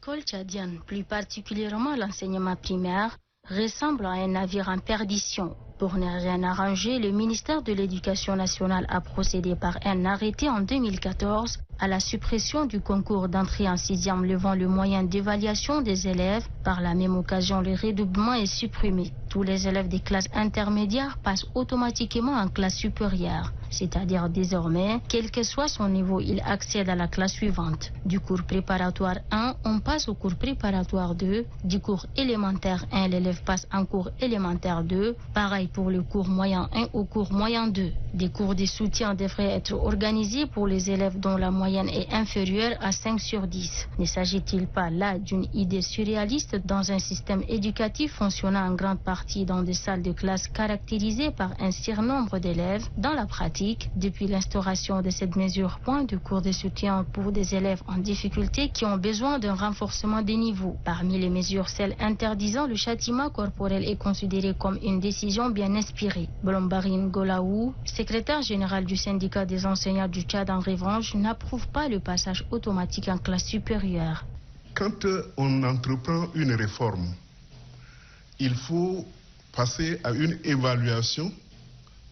L'école tchadienne, plus particulièrement l'enseignement primaire, ressemble à un navire en perdition. Pour ne rien arranger, le ministère de l'Éducation nationale a procédé par un arrêté en 2014 à la suppression du concours d'entrée en 6e levant le moyen d'évaluation des élèves. Par la même occasion, le redoublement est supprimé. Tous les élèves des classes intermédiaires passent automatiquement en classe supérieure, c'est-à-dire désormais, quel que soit son niveau, il accède à la classe suivante. Du cours préparatoire 1, on passe au cours préparatoire 2. Du cours élémentaire 1, l'élève passe en cours élémentaire 2. Pareil pour le cours moyen 1 au cours moyen 2. Des cours de soutien devraient être organisés pour les élèves dont la moyenne est inférieure à 5 sur 10. Ne s'agit-il pas là d'une idée surréaliste dans un système éducatif fonctionnant en grande partie dans des salles de classe caractérisées par un surnombre d'élèves? Dans la pratique, depuis l'instauration de cette mesure, point de cours de soutien pour des élèves en difficulté qui ont besoin d'un renforcement des niveaux. Parmi les mesures, celle interdisant le châtiment corporel est considérée comme une décision bien inspirée. Blombarine Golaou, secrétaire général du syndicat des enseignants du Tchad, en revanche, n'approuve pas le passage automatique en classe supérieure. Quand on entreprend une réforme, il faut passer à une évaluation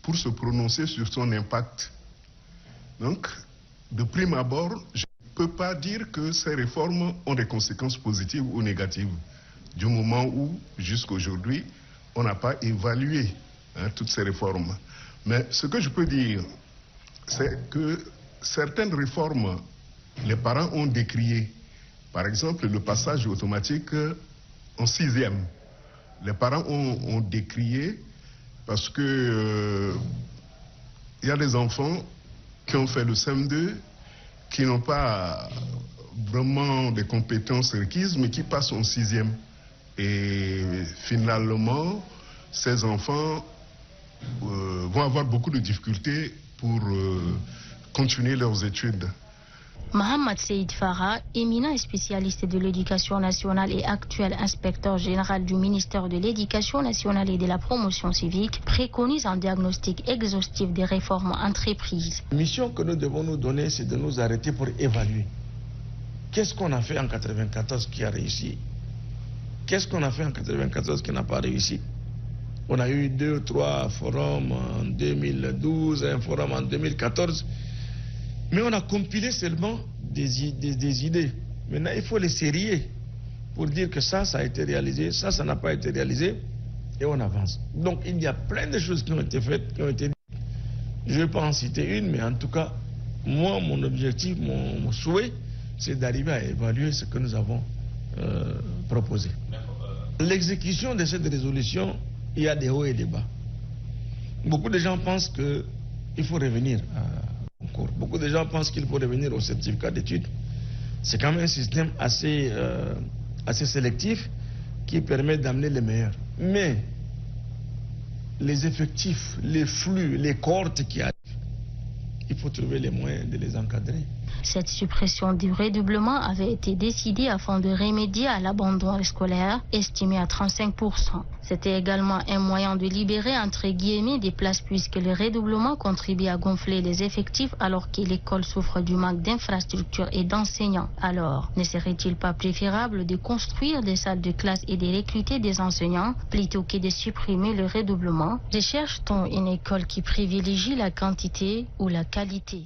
pour se prononcer sur son impact. Donc, de prime abord, je ne peux pas dire que ces réformes ont des conséquences positives ou négatives, du moment où, jusqu'à aujourd'hui, on n'a pas évalué toutes ces réformes. Mais ce que je peux dire, c'est que certaines réformes, les parents ont décrié. Par exemple, le passage automatique en 6e. Les parents ont décrié parce que il y a des enfants qui ont fait le CM2, qui n'ont pas vraiment des compétences requises, mais qui passent en 6e. Et finalement, ces enfants vont avoir beaucoup de difficultés pour continuer leurs études. Mohamed Seïd Farah, éminent spécialiste de l'éducation nationale et actuel inspecteur général du ministère de l'Éducation nationale et de la promotion civique, préconise un diagnostic exhaustif des réformes entreprises. La mission que nous devons nous donner, c'est de nous arrêter pour évaluer. Qu'est-ce qu'on a fait en 1994 qui a réussi? Qu'est-ce qu'on a fait en 1994 qui n'a pas réussi? On a eu 2 ou 3 forums en 2012, un forum en 2014. Mais on a compilé seulement des idées. Maintenant, il faut les sérier pour dire que ça a été réalisé, ça n'a pas été réalisé, et on avance. Donc, il y a plein de choses qui ont été faites, qui ont été dites. Je ne vais pas en citer une, mais en tout cas, moi, mon objectif, mon souhait, c'est d'arriver à évaluer ce que nous avons proposé. L'exécution de cette résolution, il y a des hauts et des bas. Beaucoup de gens pensent qu'il faut revenir au concours. Beaucoup de gens pensent qu'il faut revenir au certificat d'études. C'est quand même un système assez sélectif qui permet d'amener les meilleurs. Mais les effectifs, les flux, les cohortes qui arrivent, il faut trouver les moyens de les encadrer. Cette suppression du redoublement avait été décidée afin de remédier à l'abandon scolaire, estimé à 35%. C'était également un moyen de libérer entre guillemets des places puisque le redoublement contribue à gonfler les effectifs alors que l'école souffre du manque d'infrastructures et d'enseignants. Alors, ne serait-il pas préférable de construire des salles de classe et de recruter des enseignants plutôt que de supprimer le redoublement? Recherche-t-on une école qui privilégie la quantité ou la qualité?